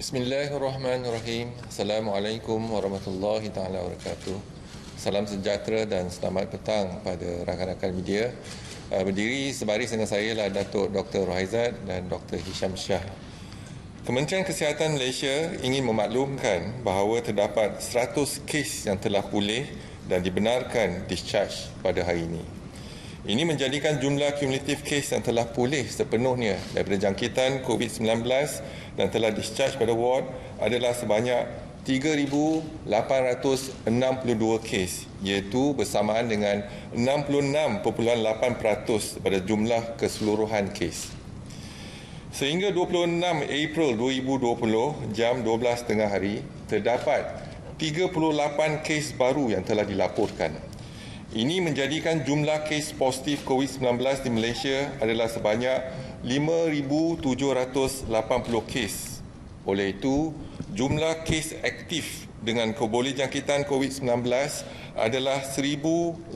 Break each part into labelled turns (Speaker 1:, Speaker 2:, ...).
Speaker 1: Bismillahirrahmanirrahim. Assalamualaikum warahmatullahi taala wabarakatuh. Salam sejahtera dan selamat petang pada rakan-rakan media. Berdiri sebaris dengan saya lah Datuk Dr. Rohaizat dan Dr. Hisham Shah. Kementerian Kesihatan Malaysia ingin memaklumkan bahawa terdapat 100 kes yang telah pulih dan dibenarkan discharge pada hari ini. Ini menjadikan jumlah kumulatif kes yang telah pulih sepenuhnya daripada jangkitan Covid-19 dan telah discharge pada ward adalah sebanyak 3,862 kes, iaitu bersamaan dengan 66.8% pada jumlah keseluruhan kes. Sehingga 26 April 2020 jam 12 tengah hari, terdapat 38 kes baru yang telah dilaporkan. Ini menjadikan jumlah kes positif COVID-19 di Malaysia adalah sebanyak 5,780 kes. Oleh itu, jumlah kes aktif dengan kebolehjangkitan COVID-19 adalah 1,820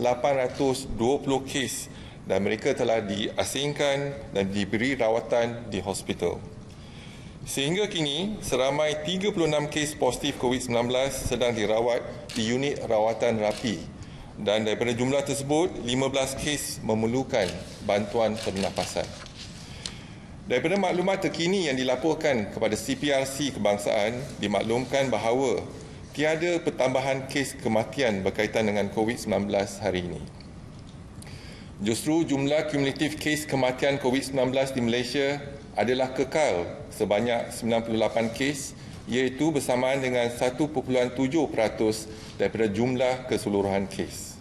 Speaker 1: kes dan mereka telah diasingkan dan diberi rawatan di hospital. Sehingga kini, seramai 36 kes positif COVID-19 sedang dirawat di unit rawatan rapi. Dan daripada jumlah tersebut, 15 kes memerlukan bantuan pernafasan. Daripada maklumat terkini yang dilaporkan kepada CPRC Kebangsaan, dimaklumkan bahawa tiada pertambahan kes kematian berkaitan dengan COVID-19 hari ini. Justru jumlah kumulatif kes kematian COVID-19 di Malaysia adalah kekal sebanyak 98 kes, iaitu bersamaan dengan 1.7% daripada jumlah keseluruhan kes.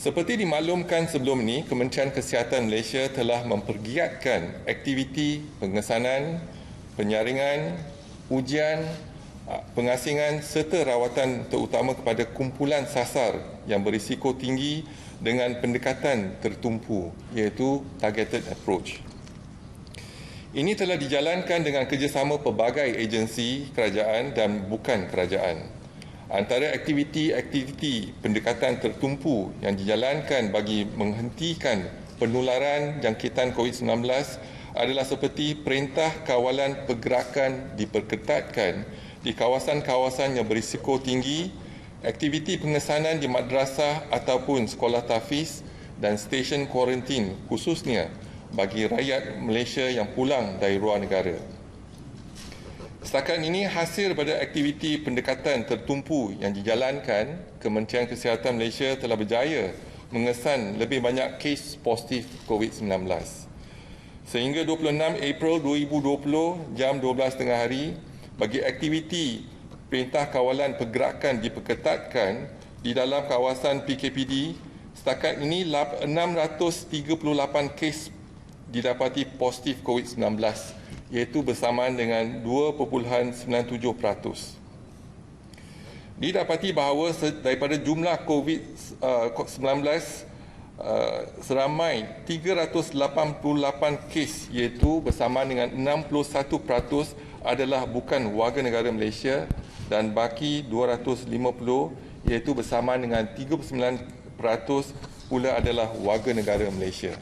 Speaker 1: Seperti dimaklumkan sebelum ini, Kementerian Kesihatan Malaysia telah mempergiatkan aktiviti pengesanan, penyaringan, ujian, pengasingan serta rawatan terutama kepada kumpulan sasar yang berisiko tinggi dengan pendekatan tertumpu, iaitu targeted approach. Ini telah dijalankan dengan kerjasama pelbagai agensi kerajaan dan bukan kerajaan. Antara aktiviti-aktiviti pendekatan tertumpu yang dijalankan bagi menghentikan penularan jangkitan COVID-19 adalah seperti perintah kawalan pergerakan diperketatkan di kawasan-kawasan yang berisiko tinggi, aktiviti pengesanan di madrasah ataupun sekolah tahfiz dan stesen kuarantin khususnya bagi rakyat Malaysia yang pulang dari luar negara. Setakat ini, hasil daripada aktiviti pendekatan tertumpu yang dijalankan, Kementerian Kesihatan Malaysia telah berjaya mengesan lebih banyak kes positif COVID-19. Sehingga 26 April 2020 jam 12 tengah hari, bagi aktiviti perintah kawalan pergerakan diperketatkan di dalam kawasan PKPD, setakat ini 638 kes didapati positif COVID-19, iaitu bersamaan dengan 2.97%. Didapati bahawa daripada jumlah COVID-19 seramai 388 kes, iaitu bersamaan dengan 61% adalah bukan warga negara Malaysia dan baki 250, iaitu bersamaan dengan 39% pula adalah warga negara Malaysia.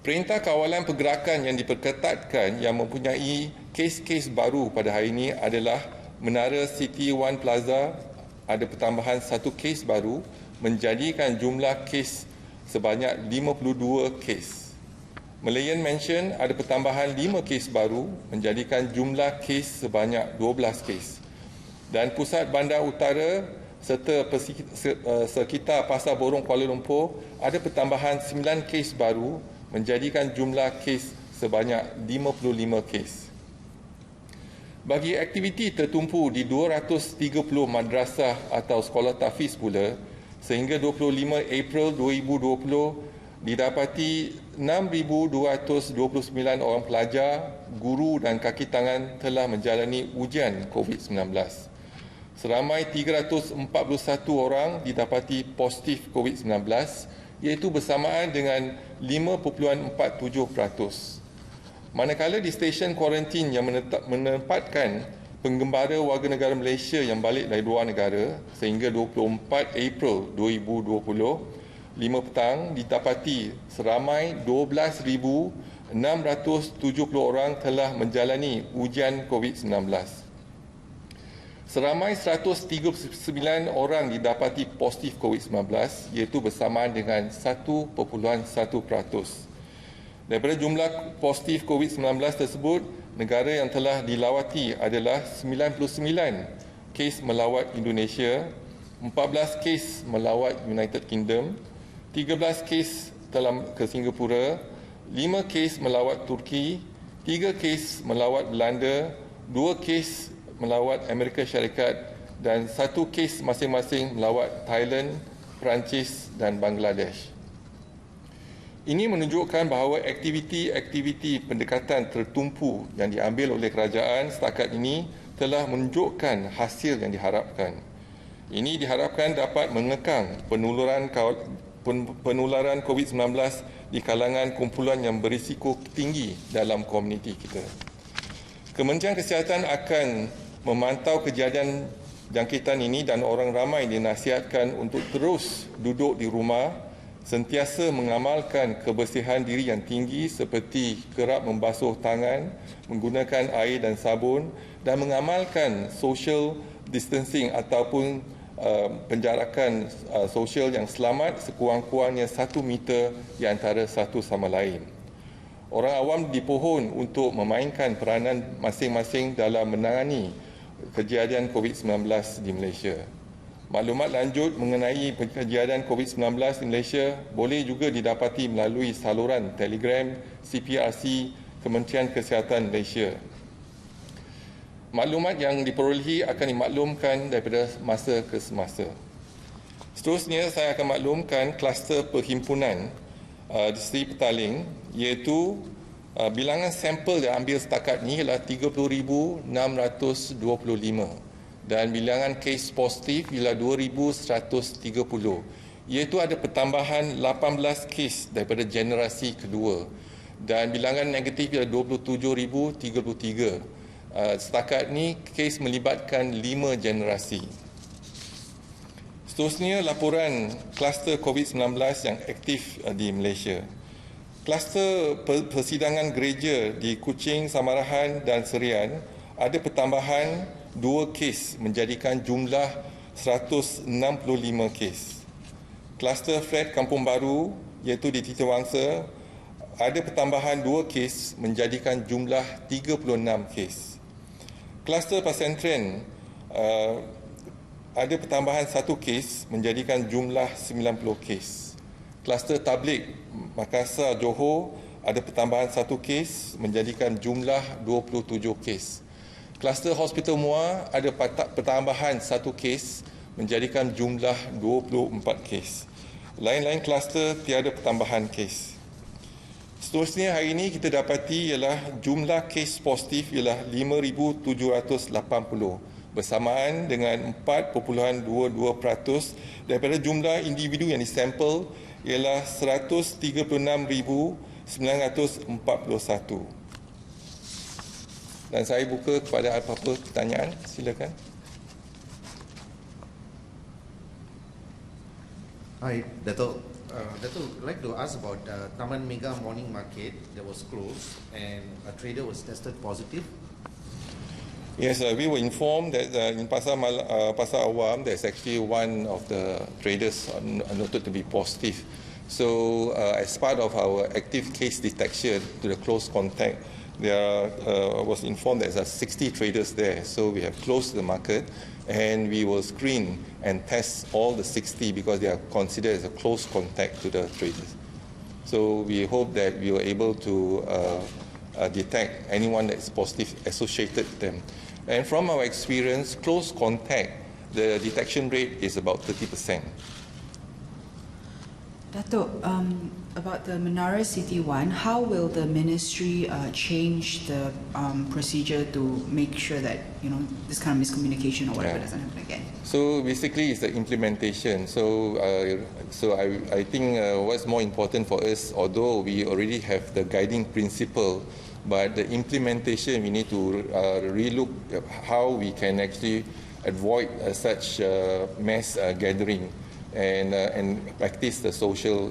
Speaker 1: Perintah kawalan pergerakan yang diperketatkan yang mempunyai kes-kes baru pada hari ini adalah Menara City One Plaza, ada pertambahan 1 kes baru, menjadikan jumlah kes sebanyak 52 kes. Malayan Mansion ada pertambahan 5 kes baru, menjadikan jumlah kes sebanyak 12 kes. Dan Pusat Bandar Utara serta sekitar Pasar Borong Kuala Lumpur ada pertambahan 9 kes baru, menjadikan jumlah kes sebanyak 55 kes. Bagi aktiviti tertumpu di 230 madrasah atau sekolah tahfiz pula, sehingga 25 April 2020 didapati 6,229 orang pelajar, guru dan kaki tangan telah menjalani ujian COVID-19. Seramai 341 orang didapati positif COVID-19, iaitu bersamaan dengan 5.47%. Manakala di stesen kuarantin yang menempatkan penggembara warga negara Malaysia yang balik dari luar negara sehingga 24 April 2020, 5 petang didapati seramai 12,6 670 orang telah menjalani ujian COVID-19. Seramai 139 orang didapati positif COVID-19, iaitu bersamaan dengan 1.1%. Daripada jumlah positif COVID-19 tersebut, negara yang telah dilawati adalah 99 kes melawat Indonesia, 14 kes melawat United Kingdom, 13 kes telah ke Singapura, 5 kes melawat Turki, 3 kes melawat Belanda, 2 kes melawat Amerika Syarikat dan 1 kes masing-masing melawat Thailand, Perancis dan Bangladesh. Ini menunjukkan bahawa aktiviti-aktiviti pendekatan tertumpu yang diambil oleh kerajaan setakat ini telah menunjukkan hasil yang diharapkan. Ini diharapkan dapat mengekang penularan COVID-19 di kalangan kumpulan yang berisiko tinggi dalam komuniti kita. Kementerian Kesihatan akan memantau kejadian jangkitan ini dan orang ramai dinasihatkan untuk terus duduk di rumah, sentiasa mengamalkan kebersihan diri yang tinggi seperti kerap membasuh tangan, menggunakan air dan sabun dan mengamalkan social distancing ataupun penjarakan sosial yang selamat sekurang-kurangnya 1 meter di antara satu sama lain. Orang awam dipohon untuk memainkan peranan masing-masing dalam menangani kejadian COVID-19 di Malaysia. Maklumat lanjut mengenai kejadian COVID-19 di Malaysia boleh juga didapati melalui saluran Telegram CPRC Kementerian Kesihatan Malaysia. Maklumat yang diperolehi akan dimaklumkan daripada masa ke semasa. Seterusnya, saya akan maklumkan kluster perhimpunan di Seri Petaling, iaitu bilangan sampel yang ambil setakat ini ialah 30,625 dan bilangan kes positif ialah 2,130, iaitu ada pertambahan 18 kes daripada generasi kedua dan bilangan negatif ialah 27,033. Setakat ini kes melibatkan 5 generasi. Seterusnya, laporan kluster COVID-19 yang aktif di Malaysia. Kluster persidangan gereja di Kuching, Samarahan dan Serian ada pertambahan 2 kes menjadikan jumlah 165 kes. Kluster flat Kampung Baru iaitu di Titiwangsa ada pertambahan 2 kes menjadikan jumlah 36 kes. Kluster Pasentren ada pertambahan 1 kes menjadikan jumlah 90 kes. Kluster Tablik Makassar Johor ada pertambahan 1 kes menjadikan jumlah 27 kes. Kluster Hospital Muar ada pertambahan 1 kes menjadikan jumlah 24 kes. Lain-lain kluster tiada pertambahan kes. Seterusnya, hari ini kita dapati ialah jumlah kes positif ialah 5,780 bersamaan dengan 4.22% daripada jumlah individu yang disampel ialah 136,941. Dan saya buka kepada apa-apa pertanyaan, silakan.
Speaker 2: Hi, Dato'. Dato', I'd like to ask about Taman Mega Morning Market that was closed and a trader was tested positive.
Speaker 1: Yes, we were informed that in Pasar Awam, there's actually one of the traders noted to be positive. So, as part of our active case detection to the close contact, there was informed that there are 60 traders there. So, we have closed the market and we will screen and test all the 60 because they are considered as a close contact to the traders. So, we hope that we were able to detect anyone that is positive associated with them. And from our experience, close contact, the detection rate is about 30%.
Speaker 3: Dato', about the Menara City 1, how will the ministry change the procedure to make sure that this kind of miscommunication or whatever doesn't happen again?
Speaker 1: So basically, it's the implementation. So I think what's more important for us, although we already have the guiding principle, but the implementation we need to relook at how we can actually avoid such mass gathering and practice the social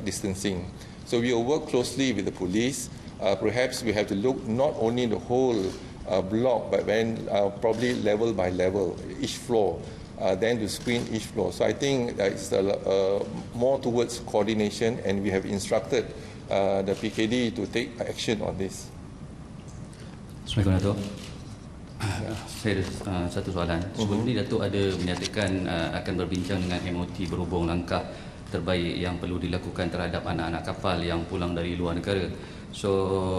Speaker 1: distancing. So we will work closely with the police perhaps we have to look not only the whole block, but then probably level by level, each floor, then to screen each floor. So I think it's more towards coordination, and we have instructed the PKD to take action on this.
Speaker 4: Assalamualaikum Datuk. Saya ada satu soalan. Sebelum ini Datuk ada menyatakan akan berbincang dengan MOT berhubung langkah terbaik yang perlu dilakukan terhadap anak-anak kapal yang pulang dari luar negara. So,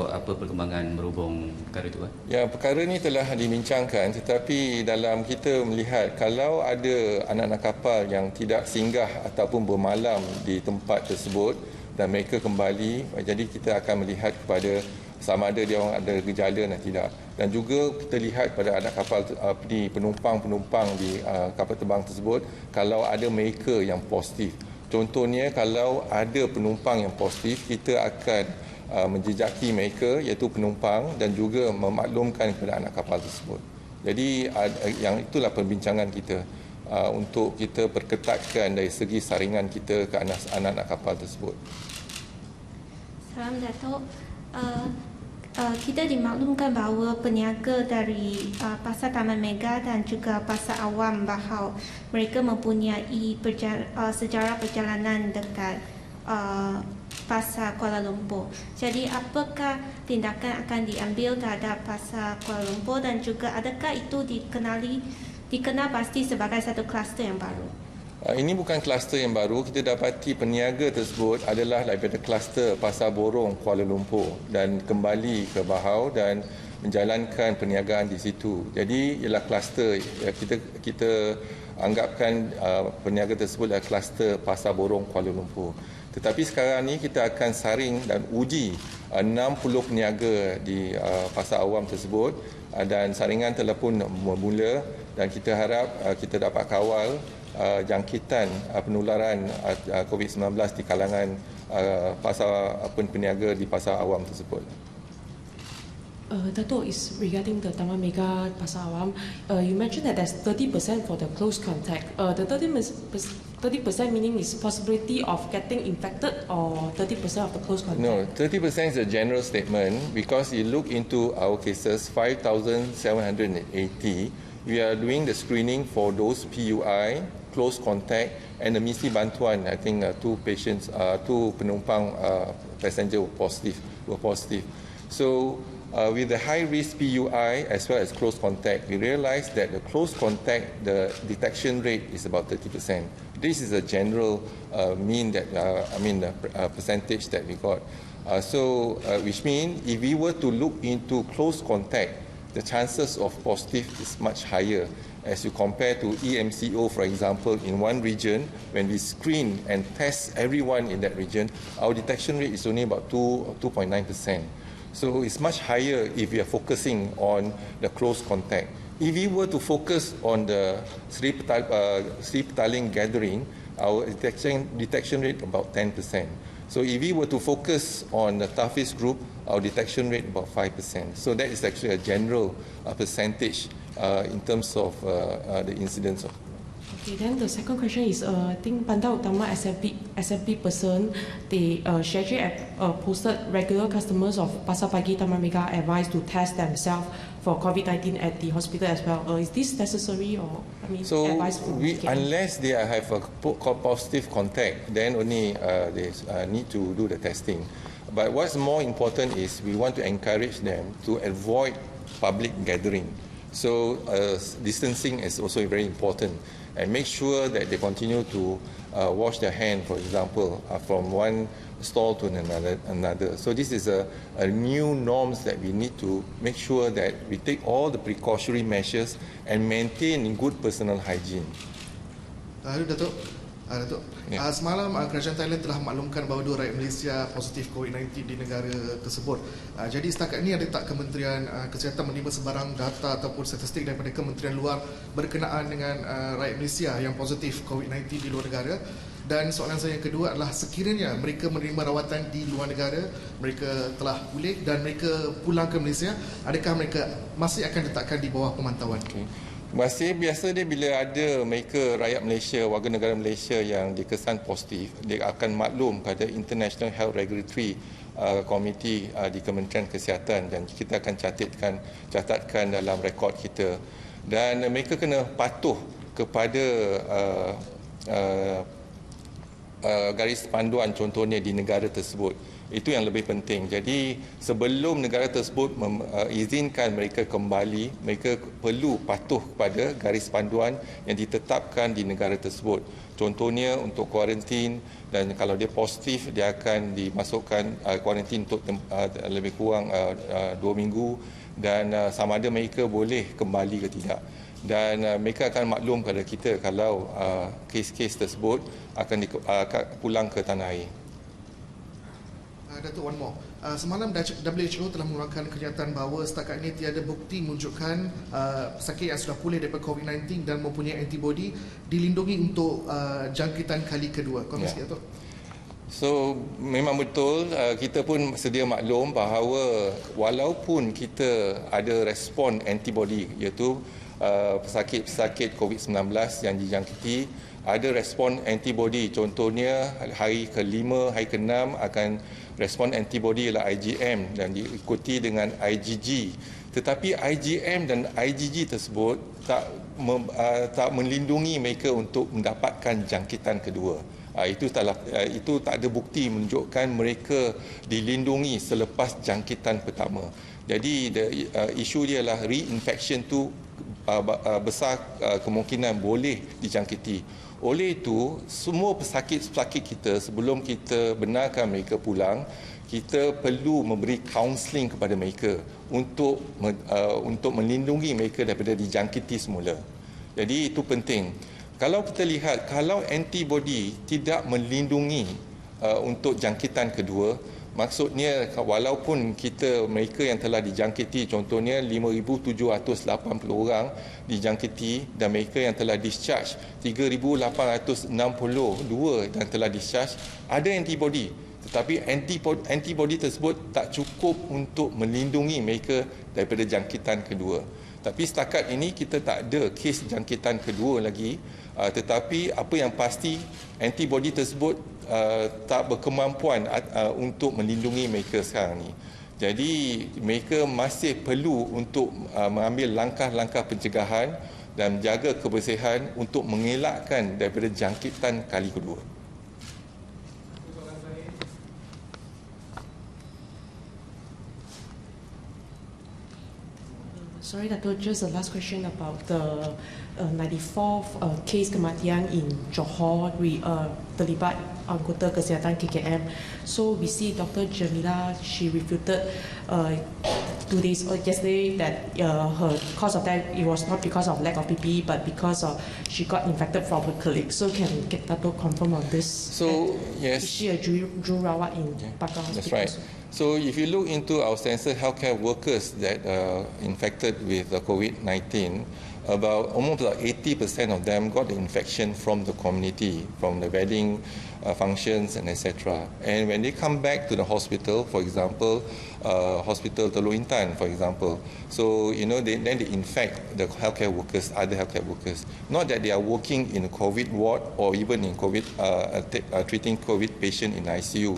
Speaker 4: apa perkembangan berhubung perkara itu?
Speaker 1: Ya, perkara ini telah dibincangkan, tetapi dalam kita melihat kalau ada anak-anak kapal yang tidak singgah ataupun bermalam di tempat tersebut dan mereka kembali, jadi kita akan melihat kepada sama ada dia orang ada gejala atau tidak. Dan juga kita lihat pada anak kapal penumpang-penumpang di kapal terbang tersebut kalau ada mereka yang positif. Contohnya kalau ada penumpang yang positif, kita akan menjejaki mereka iaitu penumpang dan juga memaklumkan kepada anak kapal tersebut. Jadi yang itulah perbincangan kita untuk kita perketatkan dari segi saringan kita ke anak-anak kapal tersebut.
Speaker 5: Salam Datuk. Kita dimaklumkan bahawa peniaga dari Pasar Taman Mega dan juga Pasar Awam Bahau mereka mempunyai sejarah perjalanan dekat Pasar Kuala Lumpur. Jadi apakah tindakan akan diambil terhadap Pasar Kuala Lumpur dan juga adakah itu dikenal pasti sebagai satu kluster yang baru?
Speaker 1: Ini bukan kluster yang baru. Kita dapati peniaga tersebut adalah daripada kluster Pasar Borong Kuala Lumpur dan kembali ke Bahau dan menjalankan perniagaan di situ. Jadi ialah kluster, kita anggapkan peniaga tersebut adalah kluster Pasar Borong Kuala Lumpur. Tetapi sekarang ni kita akan saring dan uji 60 peniaga di Pasar Awam tersebut dan saringan telah pun bermula dan kita harap kita dapat kawal jangkitan penularan Covid-19 di kalangan pasar peniaga di Pasar Awam tersebut.
Speaker 6: Dato' is regarding the Taman Mega Pasar Awam. You mentioned that there's 30% for the close contact. The 30% meaning is possibility of getting infected or 30% of the close contact?
Speaker 1: No, 30% is a general statement because you look into our cases, 5,780. We are doing the screening for those PUI, close contact, and the misi bantuan. I think two penumpang passenger were positive. So with the high risk PUI as well as close contact, we realized that the close contact, the detection rate is about 30%. This is a general percentage that we got. Which means if we were to look into close contact, the chances of positive is much higher as you compare to EMCO, for example, in one region. When we screen and test everyone in that region, our detection rate is only about 2.9%. So it's much higher if we are focusing on the close contact. If we were to focus on the Sri Petaling gathering, our detection rate about 10%. So if we were to focus on the toughest group, our detection rate about 5%. So that is actually a general percentage in terms of the incidence of.
Speaker 6: Okay, then the second question is, I think Bandar Utama SMP person, they actually posted regular customers of Pasar Pagi Taman Mega advised to test themselves for COVID-19 at the hospital as well. Is this necessary or advice for
Speaker 1: unless they have a positive contact, then only they need to do the testing. But what's more important is we want to encourage them to avoid public gathering. So distancing is also very important. And make sure that they continue to wash their hand, for example, from one stall to another. So this is a new norms that we need to make sure that we take all the precautionary measures and maintain good personal hygiene.
Speaker 7: Datuk, semalam kerajaan Thailand telah maklumkan bahawa 2 rakyat Malaysia positif COVID-19 di negara tersebut. Jadi setakat ini ada tak Kementerian Kesihatan menerima sebarang data ataupun statistik daripada kementerian luar berkenaan dengan rakyat Malaysia yang positif COVID-19 di luar negara? Dan soalan saya yang kedua adalah sekiranya mereka menerima rawatan di luar negara, mereka telah pulih dan mereka pulang ke Malaysia, adakah mereka masih akan diletakkan di bawah pemantauan?
Speaker 1: Okay. Masih biasa dia bila ada mereka rakyat Malaysia, warga negara Malaysia yang dikesan positif, dia akan maklum pada International Health Regulatory komiti di Kementerian Kesihatan, dan kita akan catatkan dalam rekod kita, dan mereka kena patuh kepada garis panduan contohnya di negara tersebut. Itu yang lebih penting. Jadi sebelum negara tersebut izinkan mereka kembali, mereka perlu patuh kepada garis panduan yang ditetapkan di negara tersebut. Contohnya untuk kuarantin, dan kalau dia positif dia akan dimasukkan kuarantin untuk lebih kurang 2 minggu, dan sama ada mereka boleh kembali ke tidak. Dan mereka akan maklum kepada kita kalau kes-kes tersebut akan pulang ke tanah air.
Speaker 7: Datuk, one more. Semalam WHO telah mengeluarkan kenyataan bahawa setakat ini tiada bukti menunjukkan pesakit yang sudah pulih daripada Covid-19 dan mempunyai antibodi dilindungi untuk jangkitan kali kedua. Komen sikit, Datuk.
Speaker 1: So memang betul, kita pun sedia maklum bahawa walaupun kita ada respon antibodi, iaitu pesakit-pesakit Covid-19 yang dijangkiti ada respon antibodi. Contohnya hari ke-5, hari ke-6 akan respon antibodi ialah IgM dan diikuti dengan IgG. Tetapi IgM dan IgG tersebut tak melindungi mereka untuk mendapatkan jangkitan kedua. Itu tak ada bukti menunjukkan mereka dilindungi selepas jangkitan pertama. Jadi isu dia adalah reinfection tu besar kemungkinan boleh dijangkiti. Oleh itu, semua pesakit-pesakit kita, sebelum kita benarkan mereka pulang, kita perlu memberi kaunseling kepada mereka untuk melindungi mereka daripada dijangkiti semula. Jadi itu penting. Kalau kita lihat, kalau antibodi tidak melindungi untuk jangkitan kedua, maksudnya walaupun mereka yang telah dijangkiti, contohnya 5,780 orang dijangkiti dan mereka yang telah discharge 3,862 dan telah discharge, ada antibodi, tetapi antibodi tersebut tak cukup untuk melindungi mereka daripada jangkitan kedua. Tapi setakat ini kita tak ada kes jangkitan kedua lagi, tetapi apa yang pasti antibodi tersebut tak berkemampuan untuk melindungi mereka sekarang ni. Jadi mereka masih perlu untuk mengambil langkah-langkah pencegahan dan menjaga kebersihan untuk mengelakkan daripada jangkitan kali kedua.
Speaker 6: Sorry, Dato', just the last question about the 94th case kematian in Johor terlibat anggota Kesihatan KKM. So we see Dr. Jamila, she refuted 2 days yesterday that her cause of death, it was not because of lack of PPE but because of she got infected from her colleague. So can Dato' confirm on this?
Speaker 1: So yes,
Speaker 6: is she a jurawat in Pakar Hospital?
Speaker 1: That's right. So if you look into our census healthcare workers that are infected with COVID-19, almost 80% of them got the infection from the community, from the wedding functions and etc. And when they come back to the hospital, for example, Hospital Teluk Intan, for example, so then they infect the healthcare workers, other healthcare workers. Not that they are working in a COVID ward or even in COVID, treating COVID patient in ICU.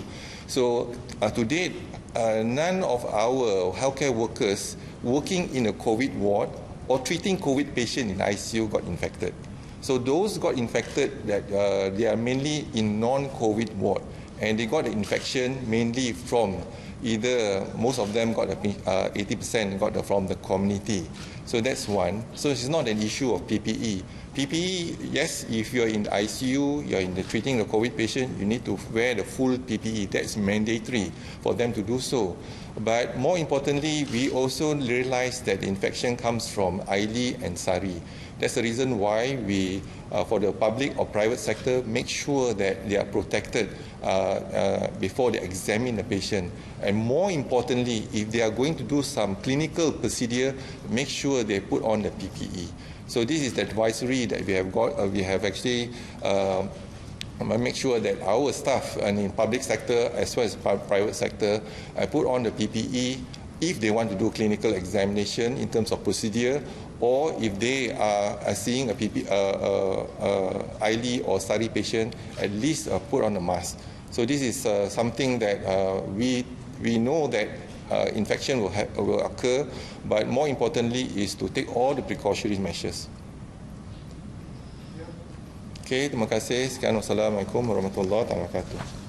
Speaker 1: So to date, none of our healthcare workers working in a COVID ward or treating COVID patient in ICU got infected. So those got infected, that they are mainly in non-COVID ward, and they got the infection mainly from either, most of them got 80% got from the community. So that's one. So it's not an issue of PPE. PPE, yes, if you're in the ICU, you're treating the COVID patient, you need to wear the full PPE. That's mandatory for them to do so. But more importantly, we also realize that the infection comes from Aili and Sari. That's the reason why we, for the public or private sector, make sure that they are protected before they examine the patient. And more importantly, if they are going to do some clinical procedure, make sure they put on the PPE. So this is the advisory that we have got. We have actually make sure that our staff and in public sector as well as private sector put on the PPE if they want to do clinical examination in terms of procedure, or if they are seeing a ILI or SARI patient, at least put on a mask. So this is something that we we know that infection will occur, but more importantly is to take all the precautionary measures. Okay, terima kasih. Sekian, wassalamualaikum warahmatullahi wabarakatuh.